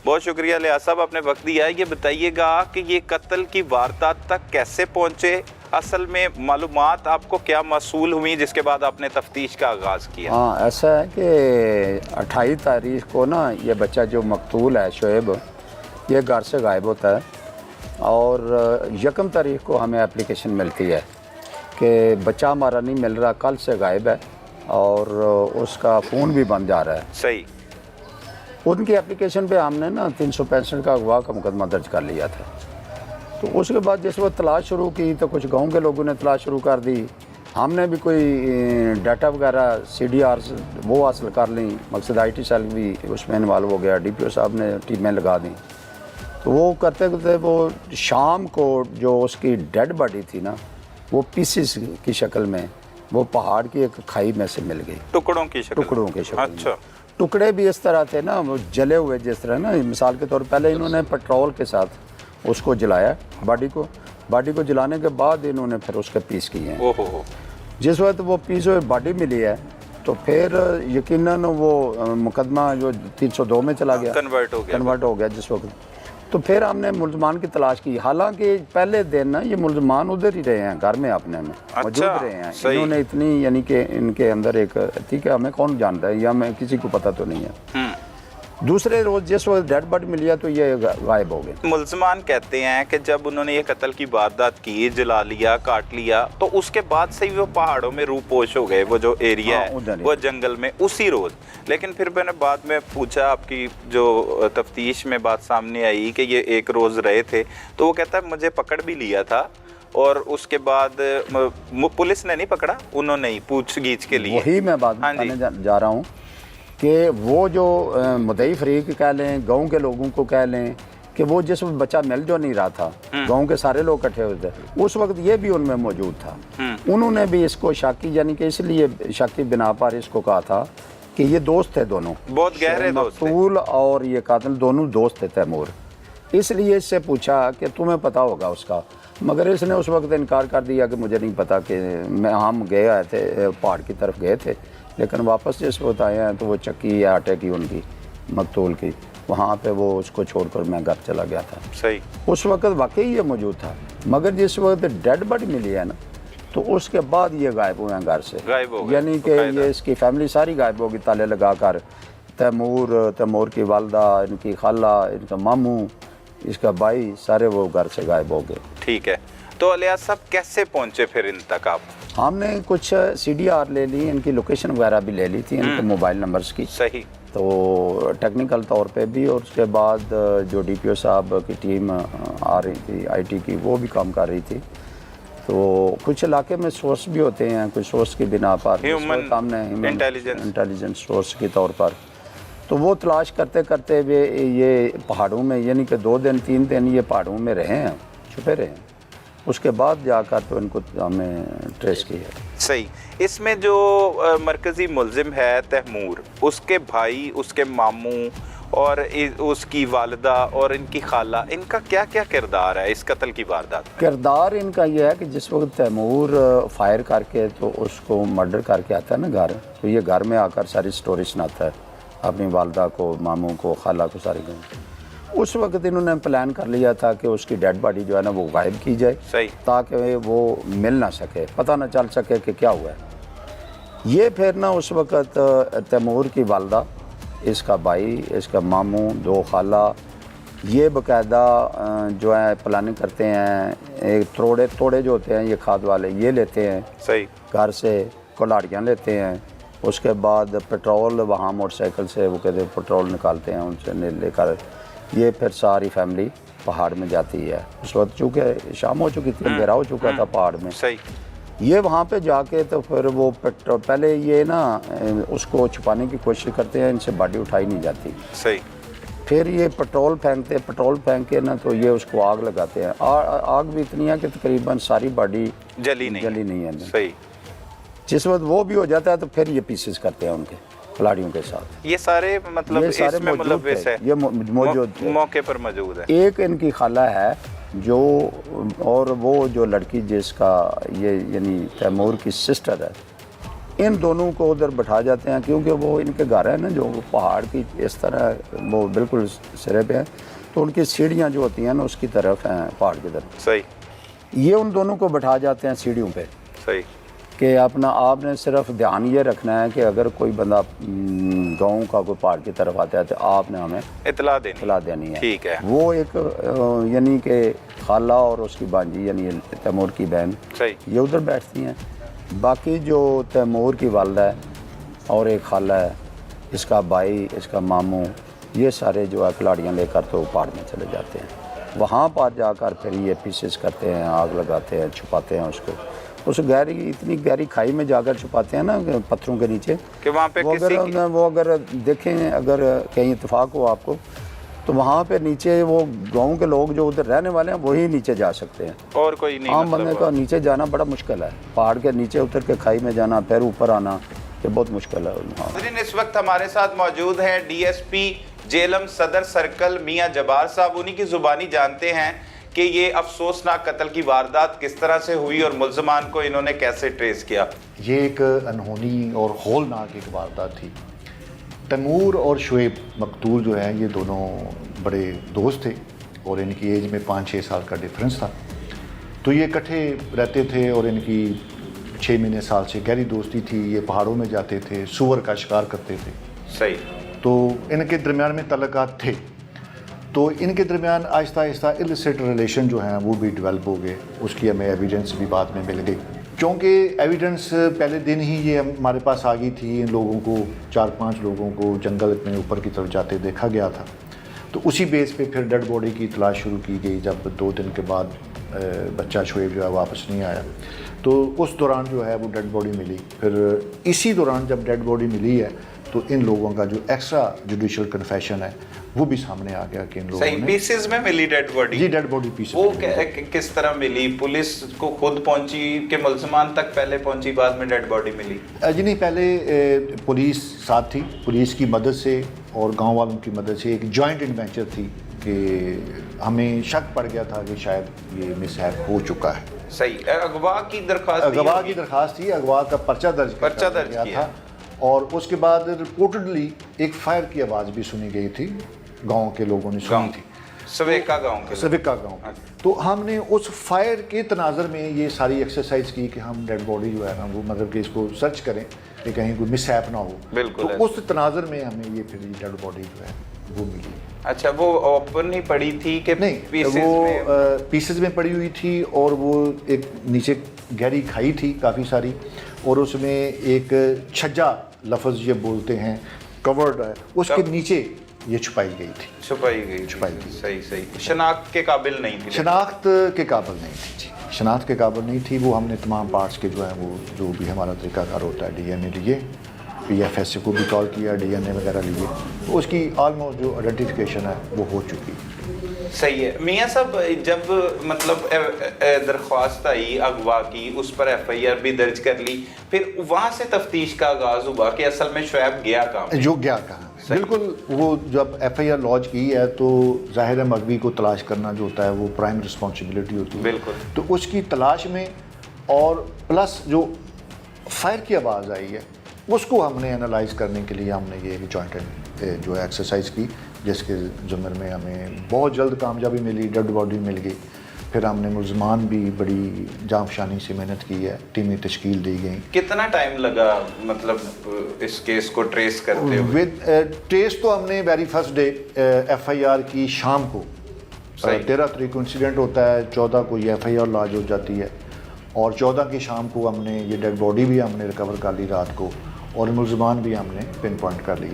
بہت شکریہ لیاس صاحب، آپ نے وقت دیا ہے۔ یہ بتائیے گا کہ یہ قتل کی واردات تک کیسے پہنچے؟ اصل میں معلومات آپ کو کیا موصول ہوئی جس کے بعد آپ نے تفتیش کا آغاز کیا؟ ہاں، ایسا ہے کہ 28 تاریخ کو نا یہ بچہ جو مقتول ہے شعیب، یہ گھر سے غائب ہوتا ہے، اور 1 تاریخ کو ہمیں اپلیکیشن ملتی ہے کہ بچہ ہمارا نہیں مل رہا، کل سے غائب ہے اور اس کا فون بھی بند جا رہا ہے۔ صحیح۔ ان کی اپلیکیشن پہ ہم نے نا 365 کا اغوا کا مقدمہ درج کر لیا تھا۔ تو اس کے بعد جس وقت تلاش شروع کی تو کچھ گاؤں کے لوگوں نے تلاش شروع کر دی، ہم نے بھی کوئی ڈیٹا وغیرہ CDRs وہ حاصل کر لیں، مقصد IT سیل بھی اس میں انوالو ہو گیا، DPO صاحب نے ٹیمیں لگا دیں۔ تو وہ کرتے کرتے وہ شام کو جو اس کی ڈیڈ باڈی تھی نا، وہ پیسز کی شکل میں وہ پہاڑ کی ایک کھائی میں سے مل گئی، ٹکڑوں کی شکل؟ ٹکڑوں کی شکل میں۔ اچھا۔ ٹکڑے بھی اس طرح تھے نا، وہ جلے ہوئے جس طرح نا، مثال کے طور پہلے انہوں نے پٹرول کے ساتھ اس کو جلایا، باڈی کو جلانے کے بعد انہوں نے پھر اس کے پیس کیے ہیں۔ جس وقت وہ پیس ہوئے باڈی ملی ہے تو پھر یقیناً وہ مقدمہ جو 302 میں چلا گیا، کنورٹ ہو گیا جس وقت۔ تو پھر ہم نے ملزمان کی تلاش کی، حالانکہ پہلے دن نا یہ ملزمان ادھر ہی رہے ہیں، گھر میں اپنے میں موجود رہے ہیں۔ انہوں نے اتنی یعنی کہ ان کے اندر ایک ٹھیک ہے، ہمیں کون جانتا ہے یا ہمیں کسی کو پتہ تو نہیں ہے۔ دوسرے روز جس وقت ڈیڈ باڈی ملی ہے تو یہ غائب ہو گئے۔ ملزمان کہتے ہیں کہ جب انہوں نے یہ قتل کی واردات کی، جلا لیا، کاٹ لیا، تو اس کے بعد سے ہی وہ پہاڑوں میں روح پوش ہو گئے، وہ جو ایریا ہے وہ جنگل میں اسی روز۔ لیکن پھر میں نے بعد میں پوچھا، آپ کی جو تفتیش میں بات سامنے آئی کہ یہ 1 روز رہے تھے، تو وہ کہتا ہے مجھے پکڑ بھی لیا تھا اور اس کے بعد پولیس نے نہیں پکڑا، انہوں نے پوچھ گیچھ کے لیے۔ وہی میں بات کرنے جا رہا ہوں کہ وہ جو مدعی فریق کہہ لیں، گاؤں کے لوگوں کو کہہ لیں کہ وہ جس وقت بچہ مل جو نہیں رہا تھا، گاؤں کے سارے لوگ اکٹھے ہوئے تھے، اس وقت یہ بھی ان میں موجود تھا۔ انہوں نے بھی اس کو شاکی، یعنی کہ اس لیے شاکی بنا پر اس کو کہا تھا کہ یہ دوست تھے دونوں، بہت گہرے دوست تھے، مقتول اور یہ قاتل دونوں دوست تھے تیمور۔ اس لیے اس سے پوچھا کہ تمہیں پتہ ہوگا اس کا، مگر اس نے اس وقت انکار کر دیا کہ مجھے نہیں پتا، کہ ہم گئے آئے تھے، پہاڑ کی طرف گئے تھے، لیکن واپس جس وقت آئے ہیں تو وہ چکی یا آٹے کی ان کی مقتول کی، وہاں پہ وہ اس کو چھوڑ کر میں گھر چلا گیا تھا۔ صحیح۔ اس وقت واقعی یہ موجود تھا، مگر جس وقت ڈیڈ باڈی ملی ہے نا تو اس کے بعد یہ غائب ہوئے ہیں گھر سے، یعنی کہ یہ اس کی فیملی ساری غائب ہوگی تالے لگا کر، تیمور کی والدہ، ان کی خالہ، ان کا ماموں، اس کا بھائی، سارے وہ گھر سے غائب ہو گئے۔ ٹھیک ہے، تو الیاس صاحب کیسے پہنچے پھر ان تک آپ؟ ہم نے کچھ CDR لے لی، ان کی لوکیشن وغیرہ بھی لے لی تھی، ان کے موبائل نمبرز کی۔ صحیح۔ تو ٹیکنیکل طور پہ بھی، اور اس کے بعد جو DPO صاحب کی ٹیم آ رہی تھی IT کی، وہ بھی کام کر رہی تھی۔ تو کچھ علاقے میں سورس بھی ہوتے ہیں، کچھ سورس کی بنا پر ہم نے انٹیلیجنس سورس کے طور پر، تو وہ تلاش کرتے کرتے یہ پہاڑوں میں، یعنی کہ 2 دن 3 دن یہ پہاڑوں میں رہے ہیں، چھپے رہے ہیں۔ اس کے بعد جا کر تو ان کو ہمیں ٹریس کیا ہے۔ صحیح۔ اس میں جو مرکزی ملزم ہے تیمور، اس کے بھائی، اس کے ماموں اور اس کی والدہ اور ان کی خالہ، ان کا کیا کیا کردار ہے اس قتل کی واردات میں؟ کردار ان کا یہ ہے کہ جس وقت تیمور فائر کر کے تو اس کو مرڈر کر کے آتا ہے نا گھر، تو یہ گھر میں آ کر ساری سٹوری سناتا ہے اپنی والدہ کو، ماموں کو، خالہ کو، ساری گھر۔ اس وقت انہوں نے پلان کر لیا تھا کہ اس کی ڈیڈ باڈی جو ہے نا وہ غائب کی جائے، صحیح، تاکہ وہ مل نہ سکے، پتہ نہ چل سکے کہ کیا ہوا ہے۔ یہ پھر نا اس وقت تیمور کی والدہ، اس کا بھائی، اس کا ماموں، 2 خالہ، یہ باقاعدہ جو ہے پلاننگ کرتے ہیں، ایک توڑے جو ہوتے ہیں یہ کھاد والے، یہ لیتے ہیں صحیح، گھر سے، کلاڑیاں لیتے ہیں، اس کے بعد پیٹرول وہاں موٹر سائیکل سے وہ کہتے ہیں پٹرول نکالتے ہیں، ان سے لے کر یہ پھر ساری فیملی پہاڑ میں جاتی ہے۔ اس وقت چونکہ شام ہو چکی تھی، اندھیرا ہو چکا تھا پہاڑ میں، صحیح۔ یہ وہاں پہ جا کے تو پھر وہ پہلے یہ نا اس کو چھپانے کی کوشش کرتے ہیں، ان سے باڈی اٹھائی نہیں جاتی، صحیح۔ پھر یہ پٹرول پھینک کے نا تو یہ اس کو آگ لگاتے ہیں، آگ بھی اتنی ہے کہ تقریباً ساری باڈی جلی نہیں ہے۔ صحیح۔ جس وقت وہ بھی ہو جاتا ہے تو پھر یہ پیسز کرتے ہیں ان کے کھلاڑیوں کے ساتھ۔ یہ سارے مطلب اس میں ملوث ہے، یہ موجود تھے، موقع پر موجود ہے۔ ایک ان کی خالہ ہے جو، اور وہ جو لڑکی جس کا یہ یعنی تیمور کی سسٹر ہے، ان دونوں کو ادھر بٹھا جاتے ہیں کیونکہ وہ ان کے گھر ہے نا جو پہاڑ کی اس طرح وہ بالکل سرے پہ ہے، تو ان کی سیڑھیاں جو ہوتی ہیں نا اس کی طرف ہیں پہاڑ کی طرف. صحیح. یہ ان دونوں کو بٹھا جاتے ہیں سیڑھیوں پہ صحیح. کہ اپنا آپ نے صرف دھیان یہ رکھنا ہے کہ اگر کوئی بندہ گاؤں کا کوئی پہاڑ کی طرف آتا ہے تو آپ نے ہمیں اطلاع دینی ہے. ٹھیک ہے. وہ ایک یعنی کہ خالہ اور اس کی بانجی یعنی تیمور کی بہن یہ ادھر بیٹھتی ہیں. باقی جو تیمور کی والدہ ہے اور ایک خالہ ہے، اس کا بھائی، اس کا ماموں، یہ سارے جو ہے کھلاڑیاں لے کر تو پہاڑ میں چلے جاتے ہیں. وہاں پر جا کر پھر یہ پیسز کرتے ہیں، آگ لگاتے ہیں، چھپاتے ہیں اس کو. اس گہری اتنی گہری کھائی میں جا کر چھپاتے ہیں نا پتھروں کے نیچے کہ وہاں پہ وہ اگر دیکھیں اگر کہیں اتفاق ہو آپ کو تو وہاں پہ نیچے وہ گاؤں کے لوگ جو ادھر رہنے والے ہیں وہی نیچے جا سکتے ہیں. اور کوئی نہیں. عام بندے کا نیچے جانا بڑا مشکل ہے، پہاڑ کے نیچے اتر کے کھائی میں جانا پھر اوپر آنا یہ بہت مشکل ہے. ناظرین اس وقت ہمارے ساتھ موجود ہیں ڈی ایس پی جیلم صدر سرکل میاں جبار صاحب. انہی کی زبانی جانتے ہیں کہ یہ افسوسناک قتل کی واردات کس طرح سے ہوئی اور ملزمان کو انہوں نے کیسے ٹریس کیا. یہ ایک انہونی اور ہولناک ایک واردات تھی. تیمور اور شعیب مقتول جو ہیں یہ دونوں بڑے دوست تھے اور ان کی ایج میں 5-6 سال کا ڈیفرنس تھا. تو یہ اکٹھے رہتے تھے اور ان کی 6 مہینے سال سے گہری دوستی تھی. یہ پہاڑوں میں جاتے تھے، سور کا شکار کرتے تھے. صحیح. تو ان کے درمیان میں تعلقات تھے. تو ان کے درمیان آہستہ آہستہ السٹ ریلیشن جو ہیں وہ بھی ڈیولپ ہو گئے. اس کی ہمیں ایویڈنس بھی بعد میں مل گئی کیونکہ ایویڈنس پہلے دن ہی یہ ہمارے پاس آ گئی تھی. ان لوگوں کو 4-5 لوگوں کو جنگل میں اوپر کی طرف جاتے دیکھا گیا تھا. تو اسی بیس پہ پھر ڈیڈ باڈی کی تلاش شروع کی گئی. جب 2 دن کے بعد بچہ شعیب جو ہے واپس نہیں آیا تو اس دوران جو ہے وہ ڈیڈ باڈی ملی. پھر اسی دوران جب ڈیڈ باڈی ملی ہے تو ان لوگوں کا جو ایکسٹرا جوڈیشل کنفیشن ہے وہ بھی سامنے آ گیا کہ ان لوگوں نے پیسز میں ملی ڈیڈ باڈی. جی ڈیڈ باڈی پیسز. وہ کس طرح ملی؟ پولیس کو خود پہنچی کہ ملزمان تک پہلے پہنچی بعد میں ڈیڈ باڈی ملی؟ جی نہیں، پہلے پولیس ساتھ تھی. پولیس کی مدد سے اور گاؤں والوں کی مدد سے ایک جوائنٹ انوینچر تھی کہ ہمیں شک پڑ گیا تھا کہ شاید یہ مس ہیپ ہو چکا ہے. صحیح. اغوا کی درخواست تھی. اغوا کا پرچہ درج کیا تھا اور اس کے بعد رپورٹڈلی ایک فائر کی آواز بھی سنی گئی تھی. گاؤں کے لوگوں نے سنی تھی. سویکا گاؤں. تو ہم نے اس فائر کے تناظر میں یہ ساری ایکسرسائز کی کہ ہم ڈیڈ باڈی جو ہے نا وہ مطلب کہ اس کو سرچ کریں کہ کہیں کوئی مس ہیپ نہ ہو. بالکل. تو اس تناظر میں ہمیں یہ پھر ڈیڈ باڈی جو ہے وہ ملی. اچھا، وہ اوپن ہی پڑی تھی کہ نہیں؟ وہ پیسز میں پڑی ہوئی تھی اور وہ ایک نیچے گہری کھائی تھی کافی ساری اور اس میں ایک چھجا لفظ یہ بولتے ہیں کورڈ ہے اس کے نیچے یہ چھپائی گئی تھی. صحیح. شناخت کے قابل نہیں تھی. شناخت کے قابل نہیں تھی. جی شناخت کے قابل نہیں تھی. وہ ہم نے تمام پارٹس کے جو ہے وہ جو بھی ہمارا طریقہ کار ہوتا ہے ڈی این اے لیے، پی ایف ایس کو بھی کال کیا، ڈی این اے وغیرہ لیے، تو اس کی آلموسٹ جو آئیڈینٹیفیکیشن ہے وہ ہو چکی. صحیح ہے. میاں صاحب جب مطلب درخواست آئی اغوا کی، اس پر ایف آئی آر بھی درج کر لی، پھر وہاں سے تفتیش کا آغاز ہوا کہ اصل میں شعیب گیا کہاں؟ جو گیا کہاں. بالکل. وہ جب ایف آئی آر لانچ کی ہے تو ظاہر ہے مغوی کو تلاش کرنا جو ہوتا ہے وہ پرائم رسپانسبلٹی ہوتی ہے. بالکل. تو اس کی تلاش میں اور پلس جو فائر کی آواز آئی ہے اس کو ہم نے انالائز کرنے کے لیے ہم نے یہ جوائنٹ جو ہے ایکسرسائز کی جس کے ضمن میں ہمیں بہت جلد کامیابی ملی. ڈیڈ باڈی مل گئی. پھر ہم نے ملزمان بھی بڑی جانفشانی سے محنت کی ہے. ٹیمیں تشکیل دی گئیں. کتنا ٹائم لگا مطلب اس کیس کو ٹریس کرتے ہوئے؟ ٹریس تو ہم نے very first day F I R کی شام کو 13 تاریخ کو انسیڈنٹ ہوتا ہے، 14 کو یہ ایف آئی آر لاج ہو جاتی ہے اور 14 کی شام کو ہم نے یہ ڈیڈ باڈی بھی ہم نے ریکور کر لی رات کو اور ملزمان بھی ہم نے پن پوائنٹ کر لی.